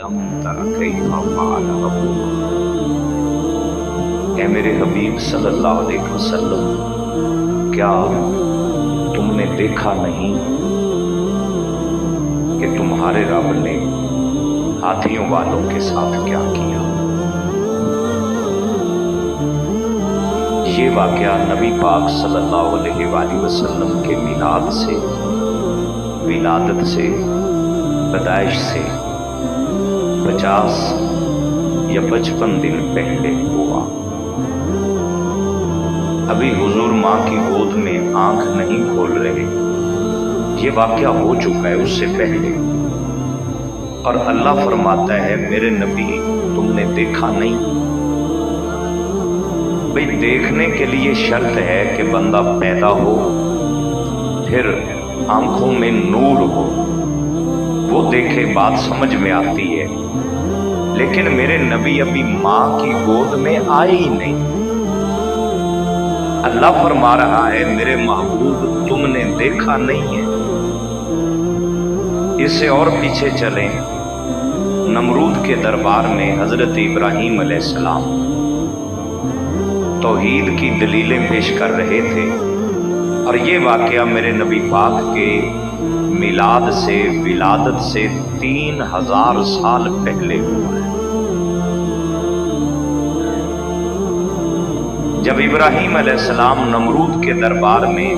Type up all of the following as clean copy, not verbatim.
अलम तरा कैफ़ फ़अल रब्बुक। ऐ मेरे हबीब सल्लल्लाहु अलैहि वसल्लम, क्या तुमने देखा नहीं कि तुम्हारे रब ने हाथियों वालों के साथ क्या किया। ये वाक़या नबी पाक सल्लल्लाहु अलैहि वसल्लम के मिलाद से, विलादत से, पैदाइश से 50 या 55 दिन पहले हुआ। अभी हुजूर माँ की गोद में आंख नहीं खोल रहे, ये वाक़या हो चुका है उससे पहले। और अल्लाह फरमाता है मेरे नबी तुमने देखा नहीं। भाई देखने के लिए शर्त है कि बंदा पैदा हो, फिर आंखों में नूर हो, वो देखे, बात समझ में आती है। लेकिन मेरे नबी अभी माँ की गोद में आए ही नहीं। अल्लाह फरमा रहा है मेरे महबूब तुमने देखा नहीं है। इससे और पीछे चलें, नमरूद के दरबार में हजरत इब्राहीम अलैहिस्सलाम तौहीद की दलीलें पेश कर रहे थे। और ये वाक़या मेरे नबी पाक के मिलाद से, विलादत से 3000 साल पहले हुआ है। जब इब्राहीम अलैहिस्सलाम नमरूद के दरबार में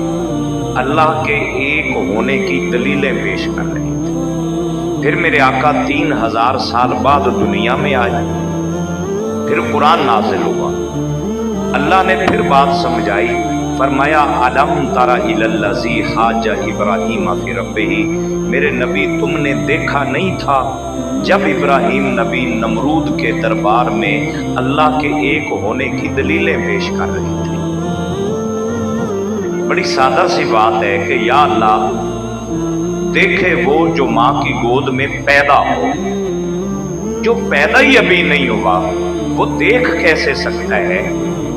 अल्लाह के एक होने की दलीलें पेश कर रहे थे, फिर मेरे आका 3000 साल बाद दुनिया में आए, फिर कुरान नाजिल हुआ। अल्लाह ने फिर बात समझाई, फरमाया अलम तरा इलल्लज़ी हाजा इब्राहीम फी रब्बिही। मेरे नबी तुमने देखा नहीं था जब इब्राहीम नबी नमरूद के दरबार में अल्लाह के एक होने की दलीलें पेश कर रहे थे। बड़ी सादा सी बात है कि या अल्लाह देखे वो जो माँ की गोद में पैदा हो, जो पैदा ही अभी नहीं हुआ वो देख कैसे सकता है।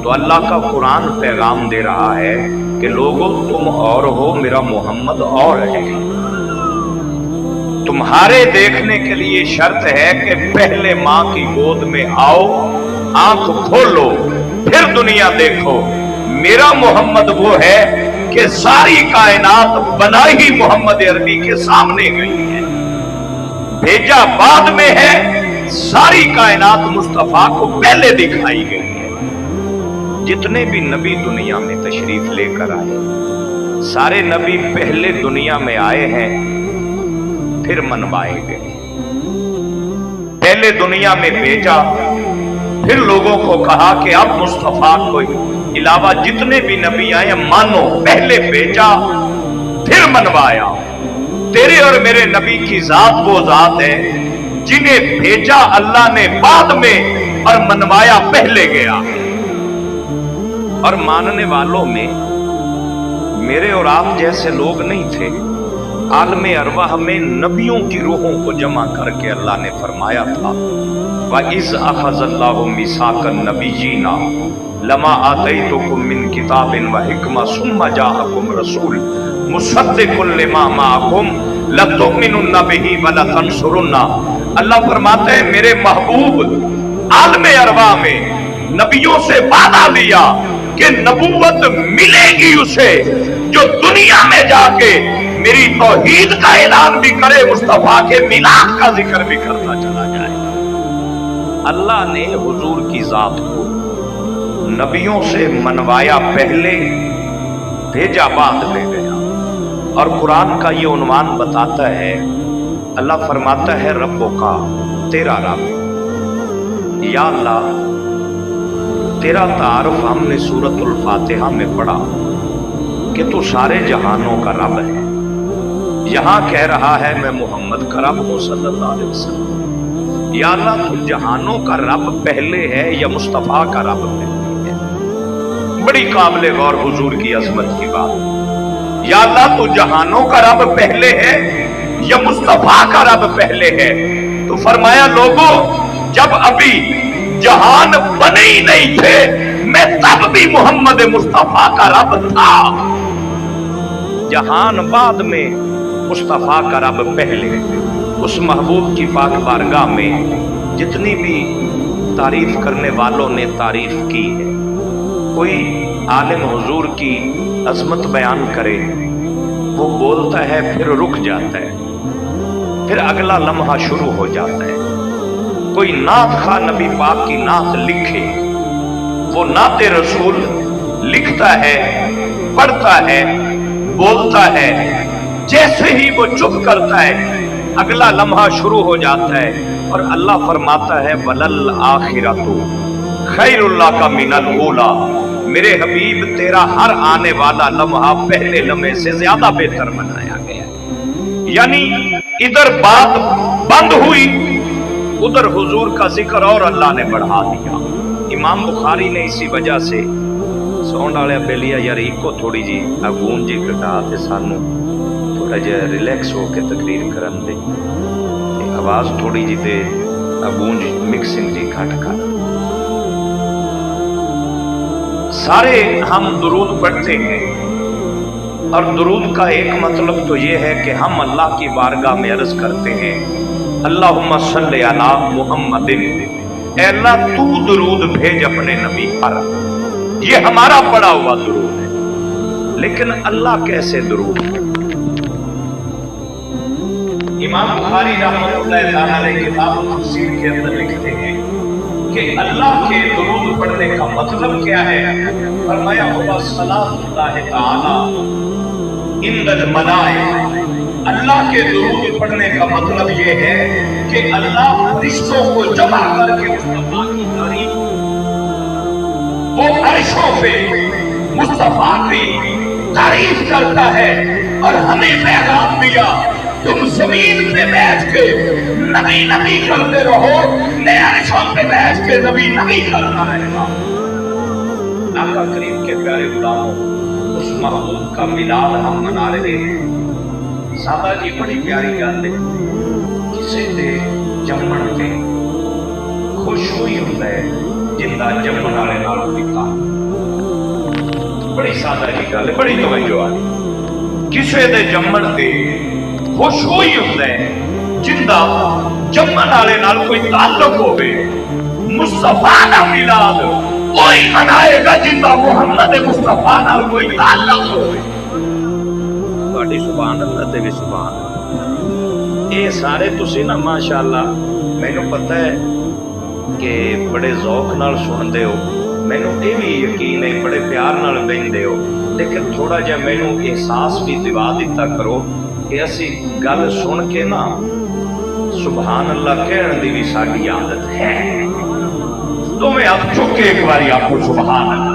तो अल्लाह का कुरान पैगाम दे रहा है कि लोगों तुम और हो, मेरा मोहम्मद और है। तुम्हारे देखने के लिए शर्त है कि पहले माँ की गोद में आओ, आंख खोलो, फिर दुनिया देखो। मेरा मोहम्मद वो है कि सारी कायनात बना ही मोहम्मद अरबी के सामने गई है, भेजा बाद में है, सारी कायनात मुस्तफा को पहले दिखाई गई है। जितने भी नबी दुनिया में तशरीफ लेकर आए, सारे नबी पहले दुनिया में आए हैं, फिर मनवाए गए। पहले दुनिया में भेजा, फिर लोगों को कहा कि अब मुस्तफा को अलावा जितने भी नबी आए मानो। पहले भेजा, फिर मनवाया। तेरे और मेरे नबी की जात वो जात है जिन्हें भेजा अल्लाह ने बाद में और मनवाया पहले गया। और मानने वालों में मेरे और आप जैसे लोग नहीं थे। आलमे अरवाह में नबियों की रूहों को जमा करके अल्लाह ने फरमाया था, व इज़ अख़ज़ल्लाहु मिसाक़न नबिय्यीना लमा आतैतुकुम मिन किताबिन व हिकमा सुम्मा जाअकुम रसूल मुसद्दिक़ुन लिमा माअकुम लतुमिनुन्ना बिही व लतंसुरुन्ना। अल्लाह फरमाते हैं मेरे महबूब आलमे अरवाह में नबियों से वादा लिया कि नबूवत मिलेगी उसे जो दुनिया में जाके मेरी तौहीद का ऐलान भी करे, मुस्तफा के मिलाद का जिक्र भी करता चला जाए। अल्लाह ने हुजूर की जात को नबियों से मनवाया पहले, भेजा बाद में गया। और कुरान का ये उन्वान बताता है, अल्लाह फरमाता है रब्बो का, तेरा रब। या अल्लाह तेरा तारुफ हमने सूरतुल फातिहा में पढ़ा कि तू सारे जहानों का रब है। यहां कह रहा है मैं मोहम्मद का रब हूं सल्लल्लाहु अलैहि वसल्लम। या अल्लाह तू जहानों का रब पहले है या मुस्तफा का रब पहले है। बड़ी काबिल गौर हुजूर की अजमत की बात। या अल्लाह तू जहानों का रब पहले है या मुस्तफा का रब पहले है। तो फरमाया लोगों जब अभी जहान बने ही नहीं थे मैं तब भी मोहम्मद मुस्तफा का रब था। जहान बाद में, मुस्तफा का रब पहले। उस महबूब की पाक बारगाह में जितनी भी तारीफ करने वालों ने तारीफ की है, कोई आलिम हुजूर की अजमत बयान करे, वो बोलता है फिर रुक जाता है, फिर अगला लम्हा शुरू हो जाता है। कोई नात खा नबी पाक की नात लिखे, वो नाते रसूल लिखता है, पढ़ता है, बोलता है, जैसे ही वो चुप करता है अगला लम्हा शुरू हो जाता है और अल्लाह फरमाता है वलल आखिरतु खैरुल्लाह का मिनल ऊला। मेरे हबीब तेरा हर आने वाला लम्हा पहले लम्हे से ज्यादा बेहतर बनाया गया है। यानी इधर बात बंद हुई, उधर हुजूर का जिक्र और अल्लाह ने बढ़ा दिया। इमाम बुखारी ने इसी वजह से सौण वाले बेलिया यार इको थोड़ी जी गूंज जी घटा ते सानू थोड़ा जिहा रिलैक्स होकर तकरीर करन दे, आवाज थोड़ी जी ते गूंज मिक्सिंग जी घट कर। सारे हम दुरूद पढ़ते हैं और दुरूद का एक मतलब तो ये है कि हम अल्लाह की बारगाह में अर्ज करते हैं अल्लाहुम्मा सल्ली अला मुहम्मदिन, ऐ अल्लाह तू दुरूद भेज अपने नबी पर। ये हमारा पढ़ा हुआ दुरूद है, लेकिन अल्लाह कैसे दुरूद? इमाम बुखारी रहमतुल्लाह अलैहि किताब तफसीर के अंदर लिखते हैं कि अल्लाह के दुरूद पढ़ने का मतलब क्या है। फरमाया हुआ सलातुल्लाह तआला इंदल मलाइका, अल्लाह के दुरूद पढ़ने का मतलब ये है कि अल्लाह फरिश्तों को जमा करके मुस्तफा की तारीफ, वो अर्शों पे मुस्तफा की तारीफ करता है और हमें पैगाम दिया तुम जमीन पे बैठ के नबी नबी करते रहो, मैं अर्शों पे बैठ के नबी नबी करता रहेगा। आका करीम के प्यारे गुलामों, उस महबूब का मिलाद हम मना रहे हैं। सादा जी बड़ी प्यारी गल है, किसी दे जम्मण ते खुश हुई होंदा है जिंदा जम्मण वाले नाल पिता। बड़ी सादा जी गल है, बड़ी तवज्जो आ। किसी दे जम्मण ते खुश हुई होंदा है जिंदा जम्मण वाले नाल कोई ताल्लुक होवे। मुस्तफा दा मिलाद कोई मनाएगा जिंदा मुहम्मद मुस्तफा नाल कोई ताल्लुक होवे। ਤੁਹਾਡੀ ਸੁਭਾਨ ਅੱਲਾਹ ਤੇ ਵੀ ਸੁਭਾਨ। ਇਹ ਸਾਰੇ ਤੁਸੀਂ ਨਾ ਮਾਸ਼ਾਅੱਲਾ, ਮੈਨੂੰ ਪਤਾ ਹੈ ਕਿ ਬੜੇ ਜ਼ੌਕ ਨਾਲ ਸੁਣਦੇ ਹੋ, ਮੈਨੂੰ ਇਹ ਵੀ ਯਕੀਨ ਹੈ ਬੜੇ ਪਿਆਰ ਨਾਲ ਬੈਠਦੇ ਹੋ, ਲੇਕਿਨ ਥੋੜਾ ਜਿਹਾ ਮੈਨੂੰ ਅਹਿਸਾਸ ਵੀ ਦਿਵਾ ਦਿੱਤਾ ਕਰੋ ਕਿ ਅਸੀਂ ਗੱਲ ਸੁਣ ਕੇ ਨਾ ਸੁਭਾਨ ਅੱਲਾਹ ਕਹਿਣ ਦੀ ਵੀ ਸਾਡੀ ਆਦਤ ਹੈ। ਦੋਵੇਂ ਹੱਥ ਚੁੱਕ ਕੇ ਇੱਕ ਵਾਰੀ ਆਪੋ ਸੁਭਾਨ ਅੱਲਾਹ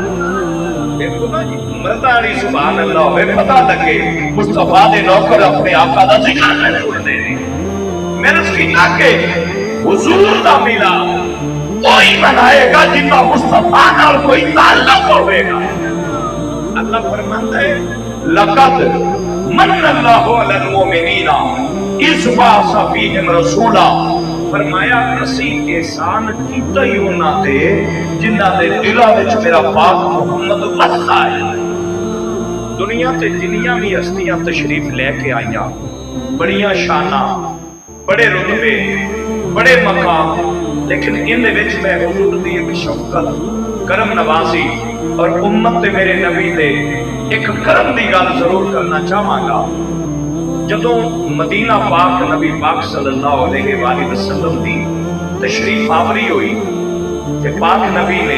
देखो ना जी, मरदारी सुभान अल्लाह होवे, पता लगे मुस्तफा दे नौकर अपने आका दा जिक्र करदे ने। मेरे सीना के हुजूर दा मिला कोई मनाएगा जिंदा मुस्तफा नाल कोई ताल्लुक होवेगा। अल्लाह फरमाता है लक़द मन्ना अल्लाहु अलल मुमिनीना इज़ बअसा फीहिम रसूला। फरमाया असी एहसान कीता ही उन्हां ते जिन्हां दे दिलां विच मेरा पाक मुहम्मद वसदा है। दुनिया ते जिन्नियां भी हस्तियां तशरीफ लेके आईयां, बड़ियां शाना, बड़े रुतबे, बड़े मकाम, लेकिन इहदे विच मैं हुजूर दी एक शफकत, करम नवाजी और उम्मत ते मेरे नबी दे एक करम दी गल जरूर करना चाहांगा। जदों मदीना पाक नबी पाक सल्लल्लाहु अलैहि वसल्लम दी तशरीफ आवरी हुई ते पाक नबी ने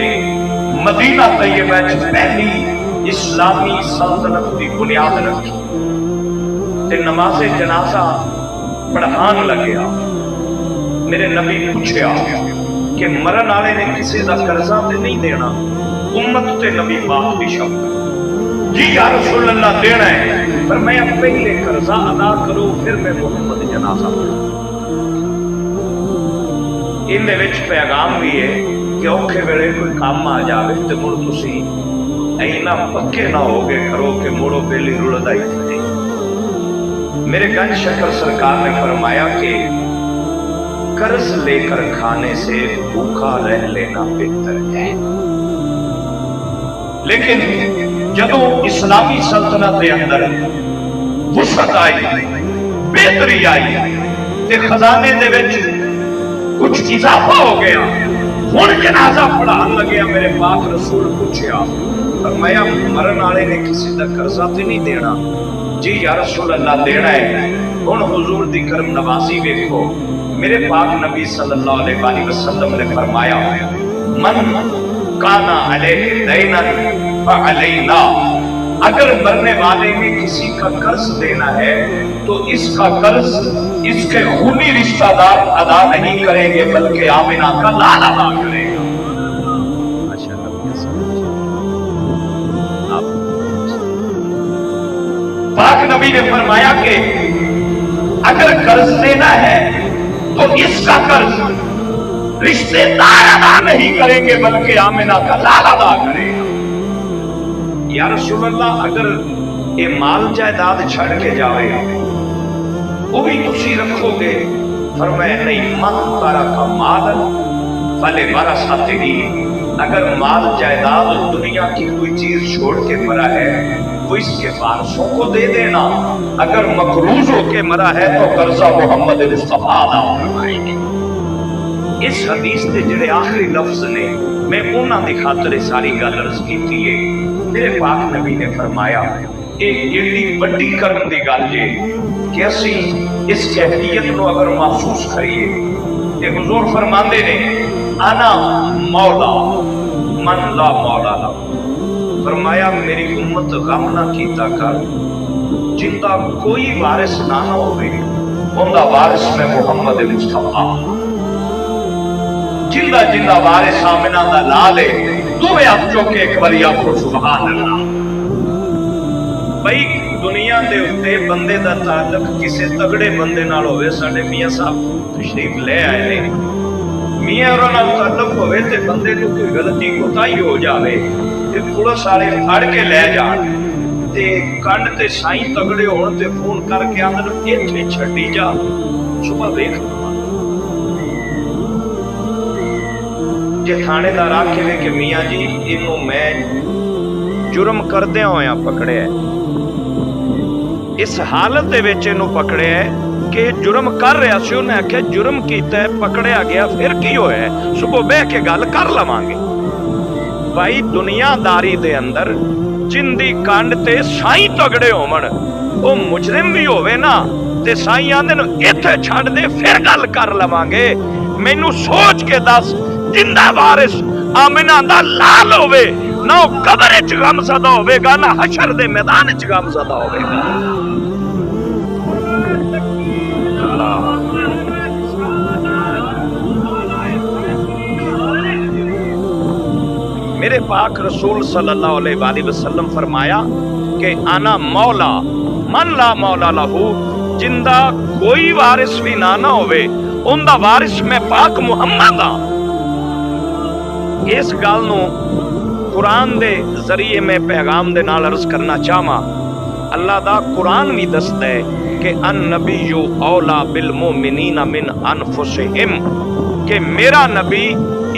मदीना तैयबा च पहली इस्लामी सल्तनत की बुनियाद रखी ते नमाज़े जनाजा पढ़ान लग्या। मेरे नबी पूछया कि मरन वाले ने किसी का कर्जा ते नहीं देना? उम्मत ते नबी पाक की शब्द जी या रसूल अल्लाह देना है, पर मैं पहले कर्जा अदा करूं फिर मैं मुहम्मद जनाजा पढ़ूं। इहदे विच पैगाम भी है कि औखे वेले कोई काम आ जावे ते मुड़ तुसी इन्ना पक्के ना हो गए करो कि मुड़ो बेली रुलदा ही नहीं। मेरे गंज शक्कर सरकार ने फरमाया कि कर्ज लेकर खाने से भूखा रह लेना बेहतर है। लेकिन जदों इस्लामी सल्तनत के अंदर वुसअत आई, बेहतरी आई, ते खजाने दे विच कुछ इजाफा हो गया। हुण जनाजा पढ़ान लगे मेरे पाक रसूल पूछया, फरमाया मरन वाले ने किसी का कर्जा तो नहीं देना? जी या रसूल अल्लाह देना है। हुण हुजूर दी करम नवाजी देखो, मेरे पाक नबी सल्लल्लाहु अलैहि वसल्लम ने फरमाया, मन काना अलैहि दैनन फअलैना, अगर मरने वाले ने किसी का कर्ज देना है तो इसका कर्ज इसके खूनी रिश्तेदार अदा नहीं करेंगे बल्कि आमिना का लाल अदा करेगा। पाक नबी ने फरमाया कि अगर कर्ज देना है तो इसका कर्ज रिश्तेदार अदा नहीं करेंगे बल्कि आमिना का लाल अदा करेगा। या रसूल अल्लाह, अगर ये माल जायदाद छड़ के जावे वो भी तुसी रखोगे? फरमाया नहीं, मन तारा का माल भले बारा साथे ही, अगर माल जायदाद दुनिया की कोई चीज छोड़ के मरा है वो इसके वारसों को दे देना, अगर मकरूज होके मरा है तो कर्जा मोहम्मद मुस्तफा अदा फरमाएंगे। इस हदीस के जिहड़े आखिरी लफ्ज ने मैं उन्हां दी खातिर सारी गल अर्ज कीती है। मेरे पाक नबी ने फरमाया एक एडी बड़ी करम दी गल जे कि असी इस कैफियत को अगर महसूस करिए कि हुजूर फरमाते ने आना मौला मन ला मौला ला। फरमाया मेरी उम्मत गम ना कीता कर जिंदा कोई वारिस ना होवे, उनका वारिस में मोहम्मद मुस्तफा, जिंदा जिंदा वारिस आमिना दा ला ले। दोवें हाथ चुक के एक बार आखो सुभान अल्लाह। भाई दुनिया दे उत्ते बंदे दा ताल्लुक किसी तगड़े बंदे नाल होवे, साडे मियां साहब तशरीफ ले आए ने, मियां और नाल ताल्लुक होवे ते बंदे नूं कोई गलती कोताही हो जावे ते पुलिस वाले फड़ के ले जाण ते कंड ते साईं तगड़े होण ते फोन करके आंदन इत्थे छड्डी जा, सुबह वेख जे थानेदार आखे कि मियां जी इनू मैं जुर्म करदे होया पकड़िया, इस हालत दे विच इनू पकड़िया कि जुर्म कर रहा सी, उन्हें आख्या जुर्म कीता है पकड़िया गया फिर की होया, सुबह बह के गल कर लवांगे। भाई दुनियादारी दे अंदर जिंदी कंड ते साईं तगड़े होवन, ओ मुजरिम भी होवे ना ते साईं आंदे न इत्थे छड्ड दे फिर गल कर लवांगे। मैनू सोच के दस, जिंदा वारिस आमिना दा लाल होवे ना ओ कब्र च गमज़दा होवेगा ना हशर दे मैदान च गमज़दा होवेगा। मेरे पाक रसूल सल्लल्लाहु अलैहि वसल्लम फरमाया कि आना मौला मन ला मौला लहू, जिंदा कोई वारिस भी ना होवे उनदा वारिस मैं पाक मुहम्मद हाँ। इस गल नूं कुरान दे जरिए मैं पैगाम दे नाल अर्ज करना चाहवां। अल्लाह दा कुरान भी दसदा है कि अन नबीयु औला बिल मोमिनीना मिन अनफुसिहिम, कि मेरा नबी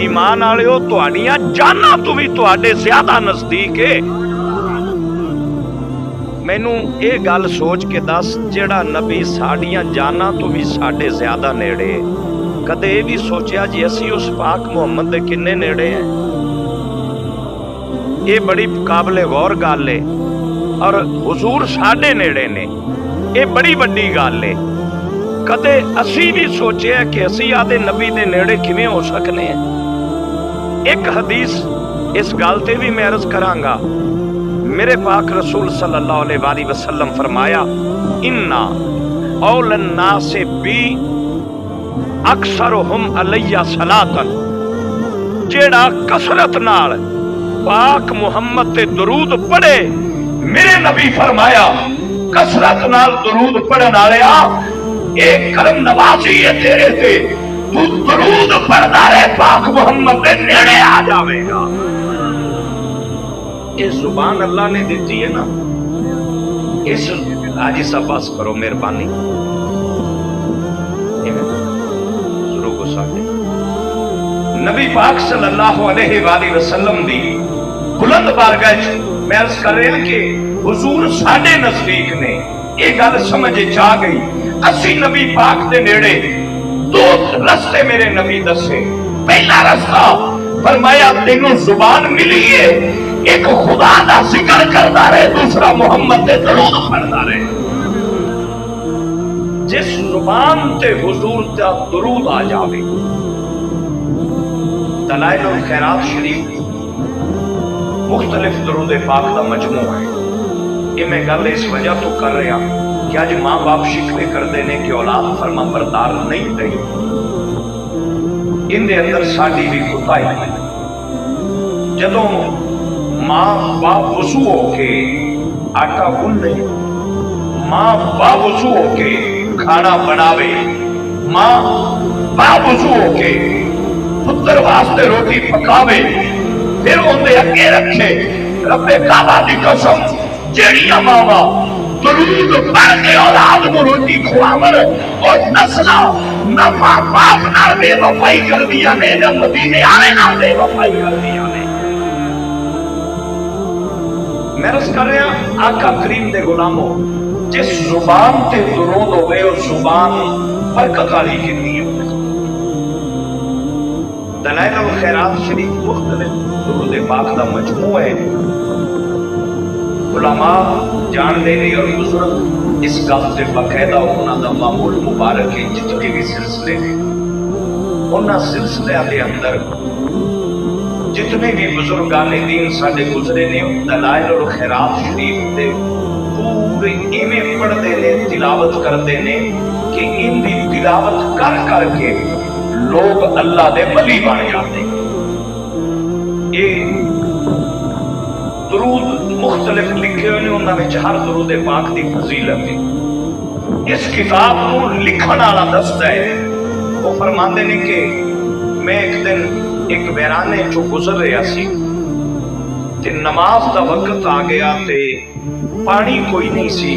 ईमान वालिओ तुहाड़ियां जानां तो भी तुहाडे ज्यादा नजदीक है। मैनू ये गल सोच के दस, जेड़ा नबी साड़ियां जानां तो भी साडे ज्यादा नेड़े, कदे ये भी सोचा जी असी उस पाक मुहम्मद दे किन्ने नेड़े हैं? ये बड़ी काबिले गौर गल है और हुजूर साडे नेड़े ने, ये बड़ी वड्डी गल है। कदे असी भी सोचिया कि असी आदे नबी दे नेड़े किवें हो सकने हैं? एक हदीस इस गल ते भी मैं अर्ज करांगा। मेरे पाक रसूल सल्लल्लाहु अलैहि वसल्लम फरमाया, इन्ना औलन नासे बी अक्सरुहुम अलैया सलातन, जेड़ा कसरत नाल पाक मुहम्मद ते दरूद पढ़े, मेरे नबी फरमाया कसरत नाल दरूद पढ़न वालिया एक करम नवाजी है तेरे ते, तू दरूद पढ़दा रहे पाक मुहम्मद दे नेड़े आ जावेगा। ये जुबान अल्लाह ने दी है ना, इस हाजी साहब बस करो मेहरबानी, नबी पाक सल्लल्लाहु अलैहि वसल्लम दी बुलंद बारगाह मैं अर्ज कर रहा कि हुजूर साडे नजदीक ने, ये गल समझ आ गई। असी नबी पाक दे नेड़े दो रस्ते मेरे नबी दसे। पहला रास्ता फरमाया तेनों जुबान मिली है, एक खुदा दा जिक्र करता रहे, दूसरा मोहम्मद दे दरूद पढ़ता रहे। जिस जुबान ते हुजूर दा दरूद आ जावे। दलाइलुल खैरात शरीफ मुख्तलिफ दरूद पाक का मजमू है। ये मैं गल इस वजह तो कर रहा कि अज मां बाप शिकवे करते हैं कि औलाद फरमा बरदार नहीं रही। इनके अंदर साड़ी भी कुताही है। जदों मां बाप वजू होके आटा गुन्ने, मां बाप वजू होके खाना बनावे, मां बाप वजू होके पुत्र वास्ते रोटी पकावे, फिर उनके अगे रखे रब्बे काबा की कसम जेड़ियां मावा दरूद पढ़ के औलाद को रोटी खुआवन और नस्ला न मां बाप नाल बेवफाई कर दिया ने, न मदीने आने नाल बेवफाई कर दिया ने। मैं रस कर रहा आका करीम दे गुलामों, जिस जुबान ते दरूद होवे उस जुबान बरकत वाली कीती है। दलाइलुल खैरात शरीफ मुख्तलिफ दरूद पाक का मजमू है। उलमा जानते हैं और बुजुर्ग इस गल से बाकायदा उन्होंने मामूल मुबारक है। जितने भी सिलसिले ने उन्होंने सिलसिलों के अंदर जितने भी बुजुर्गाने दीन साडे गुजरे ने दलाइलुल खैरात शरीफ के पूरे इवें पढ़ते ने, तिलावत करते ने कि इनकी तिलावत कर करके लोग अल्लाह दे वली बन जाते। ये दरूद मुख्तलिफ लिखे हुए उन्होंने हर दरूद पाक की फजीलत है। इस किताब को लिखण वाला दसदा है, वो फरमाते ने कि मैं एक दिन एक वैराने चो गुजर रहा सी ते नमाज का वक्त आ गया ते पानी कोई नहीं सी।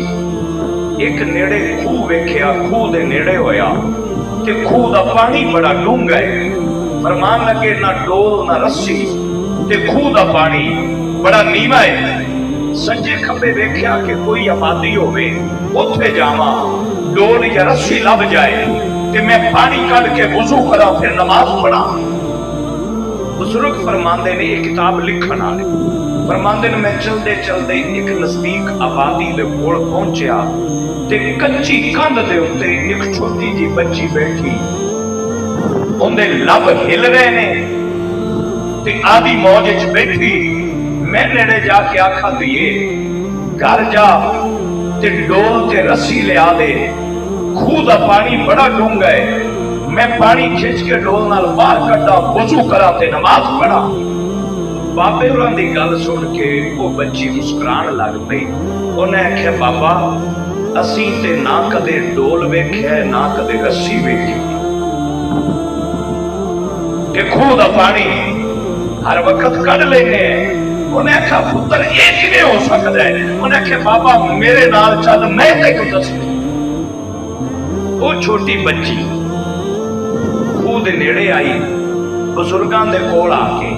एक नेड़े खूह वेख्या, खूह दे नेड़े होया ते खूह दा पानी बड़ा डूंगा है। फरमान लगे ना डोल ना रस्सी ते खूह दा पानी बड़ा नीवा है। सज्जे खब्बे वेख्या कि कोई आबादी होवे, उत्थे जावां, डोल या रस्सी लभ जाए ते मैं पानी कढ के वुजू करा फिर नमाज पढ़ा। बुजुर्ग फरमांदे ने एक किताब लिखण वाले फरमांदे ने मैं चलते चलते एक नजदीक आबादी दे कोल पहुंचया ते कच्ची कंध दे उत्ते एक छोटी जी बच्ची बैठी, उनके लब हिल रहे ने ते आधी मौज च बैठी। मैं नेड़े जाके आखा दिए घर जा ते डोल ते रस्सी लिया दे, खूह दा पानी बड़ा डूंगा है, मैं पानी खिंच के डोल नाल बाहर कड्डा, वुजू करा ते नमाज पढ़ा। बाबे होरां दी गल सुन के वो बच्ची मुस्कुरान लग पई। उन्हें आख्या बाबा असी ते ना कदे डोल वेख्या ना कदे रस्सी वेखी ते खूह दा पानी हर वक्त कढ लेने। उन्हें आख्या पुत्र ये किवें हो सकदा है? उन्हें आख्या बाबा मेरे नाल चल, मैं तेनू दस्सू। वो छोटी बच्ची खूह दे नेड़े आई, बुजुर्गां दे कोल आके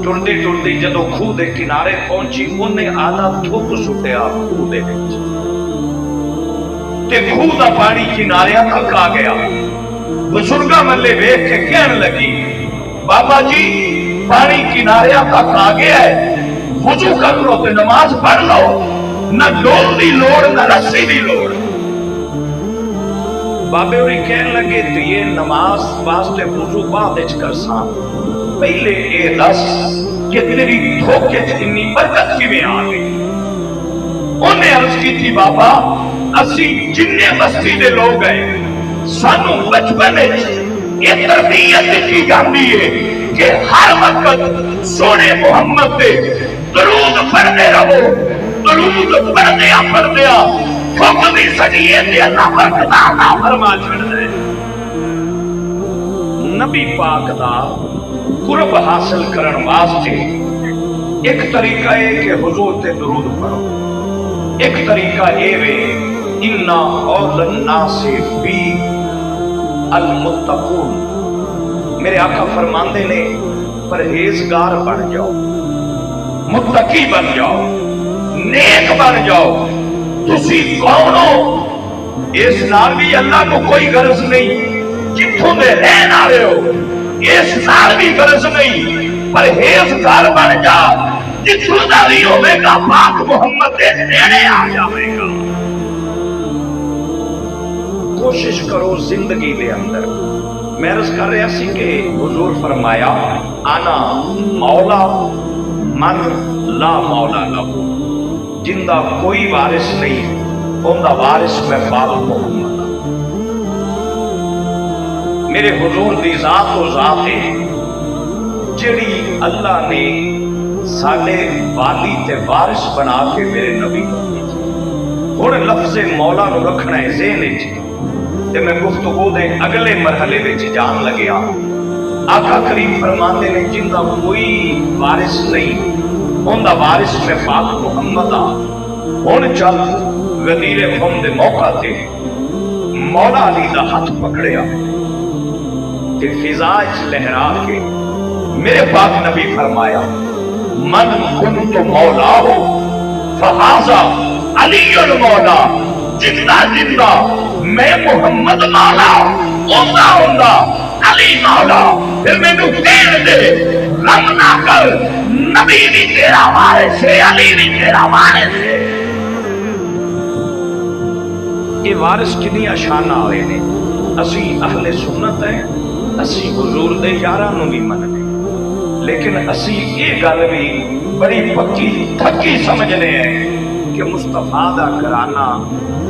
टुरदी टुरदी जदों खूह दे किनारे पहुंची, उन्हें आधा थुक सुटिया खूह दे विच ते खूह दा पानी किनारियां तक आ गया। बुजुर्गां मल्ले वेख के कहन लगी बाबा जी पानी किनारियां तक आ गया है, वुजू कर लो ते नमाज पढ़ लो, न डोल दी लोड़ न रस्सी दी लोड़। बाबे होरी कहन लगे ये नमाज वास्ते वुजू बाद विच करसा, पहले ये दस कि तेरी धोखे च इन्नी बरकत किवें आ गई। उन्हें अर्ज की थी बाबा असी जिन्ने बस्ती दे लोग हैं सानू बचपन ये तरबियत दी जाती है कि हर वक्त सोने मोहम्मद दे दरूद पढ़ते रहो, दरूद पढ़दे भी सजिए ते अल्लाह बरकत अता फरमा छड़दा है। नबी पाक दा कुर्ब हासिल करन वास्ते एक तरीका है कि हुजूर ते दरूद पढ़ो, एक तरीका ये वे इन्ना औलन नासे बी अल मुत्तकून। मेरे आका फरमाते ने परहेजगार बन जाओ, मुत्तकी बन जाओ, नेक बन जाओ। तुसी कौन हो? اس نال بھی اللہ کو کوئی غرض نہیں جتوں دے رہن والے ہو، اس نال بھی غرض نہیں، پرہیزگار بن جا، جتوں دا بھی ہوے گا پاک محمد دے نیڑے آ جاوے گا۔ کوشش کرو زندگی دے اندر، میں عرض کر رہا سی کہ حضور فرمایا انا مولا من لا مولا لہو، جن دا کوئی وارث نہیں ان دا وارث میں پاک محمد ہاں۔ میرے حضور دی ذات و ذات ہے جڑی اللہ نے ساڈے والی تے وارث بنا کے میرے نبی کو بھیجا۔ ہن لفظ مولا نو رکھنا ہے ذہن وچ، تے میں گفتگو دے اگلے مرحلے وچ جان لگیا۔ آقا کریم فرماتے نے جن دا کوئی وارث نہیں ان دا وارث میں پاک محمد ہاں۔ ہن چل غدیر قوم دے موقع تے مولا علی دا ہاتھ پکڑیا تے فضا وچ لہرا کے میرے پاک نبی فرمایا من کنت مولا ہو فہذا علی المولا، جندا زندہ میں محمد مولا ہوندا ہوندا علی مولا، پھر مینوں کہن دے غم نہ کر، نبی بھی تیرا وارث ہے، علی بھی تیرا وارث ہے۔ یہ وارث کنی شاناں ہوئے نے، اسی اہل سنت ہیں، اسی حضور دے یاراں نوں بھی مننے، لیکن اسی یہ گل بھی بڑی پکی تھکی سمجھنے ہیں کہ مصطفیٰ دا گھرانہ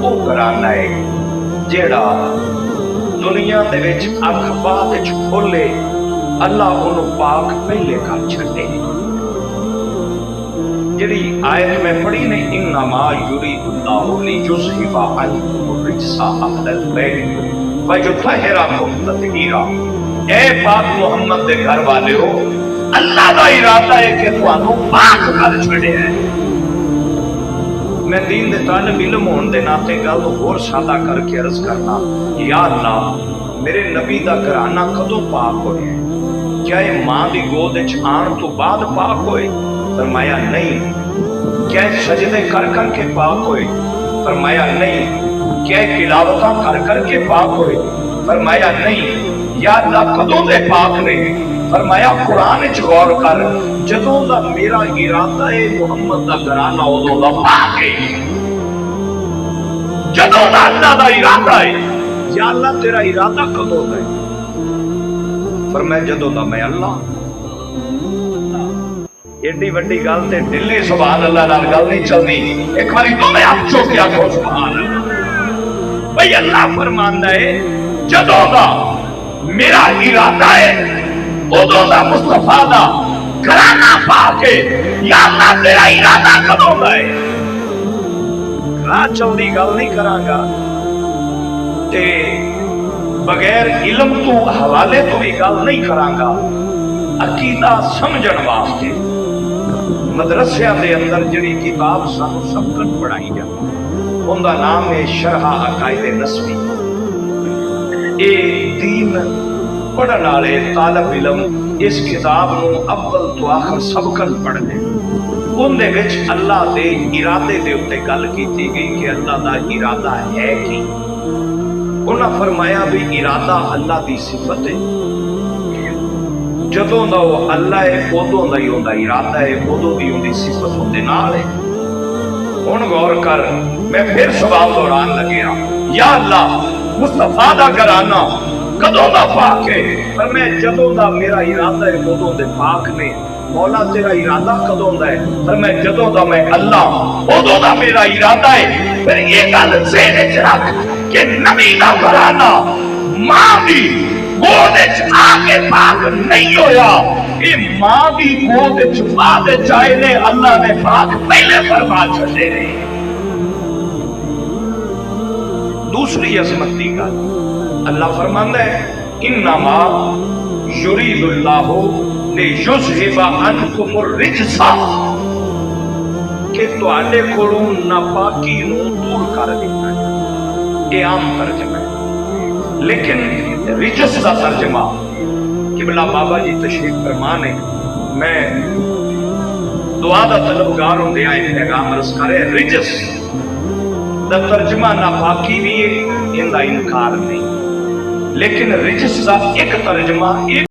وہ گھرانہ ہے جیڑا دنیا دے وچ اکھ بعد وچ کھولے اللہ انہوں پاک پہلے کر چھڈے۔ جڑی آیت میں پڑھی نے انما یرید اللہ لیذھب عنکم الرجس اہل البیت ویطہرکم تطہیرا، اے پاک محمد دے گھر والے ہو، اللہ دا ارادہ ہے کہ تانوں پاک کر چھڈے ہے۔ میں دین دے طالب علم ہون دے ناطے گل ہور سادہ کر کے عرض کرنا، یا اللہ میرے نبی دا گھرانہ کدوں پاک ہوئے ہیں؟ کیا یہ ماں دی گود وچ آن تو بعد پاک ہوئے؟ فرمایا نہیں۔ کیا سجدے کر کر کے پاک ہوئے؟ فرمایا نہیں۔ کیا تلاوتاں کر کر کے پاک ہوئے؟ فرمایا نہیں۔ یا اللہ کدوں دے پاک نے؟ فرمایا قرآن وچ غور کر، جدوں دا میرا ارادہ ہے محمد دا گھرانہ ادوں دا پاک ہے۔ جدوں دا اللہ دا ارادہ ہے، یا اللہ تیرا ارادہ کدوں دا ہے؟ فرمایا جدوں دا میں اللہ۔ ایڈی وڈی گل تے ڈلی سبحان اللہ نال گل نہیں چلدی، ایک باری تو میں ہاتھ چوک کے آکھو سبحان اللہ۔ بھئی اللہ فرماندا ہے جدوں دا میرا ارادہ ہے ادوں دا مصطفیٰ دا گھرانہ پاک ہے، یا اللہ تیرا ارادہ کدوں دا ہے؟ راہ چلدی گل نہیں کراں گا تے بغیر علم تو حوالے تو بھی گل نہیں کراں گا۔ عقیدہ سمجھن واسطے مدرسیاں دے اندر جڑی کتاب سانو سبقت پڑھائی جاتی ان دا نام ہے شرح عقائد نسبی۔ اے دین پڑھن والے طالب علم اس کتاب نو اول تو آخر سبقت پڑھنے، ان دے وچ اللہ دے ارادے دے اوتے گل کیتی گئی کہ اللہ دا ارادہ ہے کی۔ انہاں فرمایا بھی ارادہ اللہ دی صفت ہے، جدوں دا وہ اللہ ہے ادوں دا ہی اوندا ارادہ ہے، ادوں دی اون دی صفت اون دے نال ہے۔ ہن غور کر، میں پھر سوال دہران لگیا، یا اللہ مصطفیٰ دا گھرانہ کدوں دا پاک ہے؟ پر میں جدوں دا میرا ارادہ ہے ادوں دے پاک نے۔ مولا تیرا ارادہ کدوں دا ہے؟ پر میں جدوں دا میں اللہ ادوں دا میرا ارادہ ہے۔ پھر یہ گل ذہن وچ رکھ کہ نبی دا گھرانہ ماں دی گود وچ آ کے پاک نہیں ہویا، یہ ماں دی گود وچ بعد چائے نے اللہ نے پاک پہلے فرما چھڈے نے۔ دوسری عظمت کی گل اللہ فرماندا ہے انما یرید اللہ لیذھب عنکم الرجس، کہ تواڈے کولوں ناپاکی نوں دور کر دیتا ہے۔ یہ عام ترجمہ ہے، لیکن رجس کا ترجمہ قبلہ بابا جی تشریف فرما نے، میں دعا دا طلبگار ہوں دیا پیغام عرض کرے۔ رجس दा तर्जमा नापाकी भी है, इनका इनकार नहीं, लेकिन रिजस का एक तर्जमा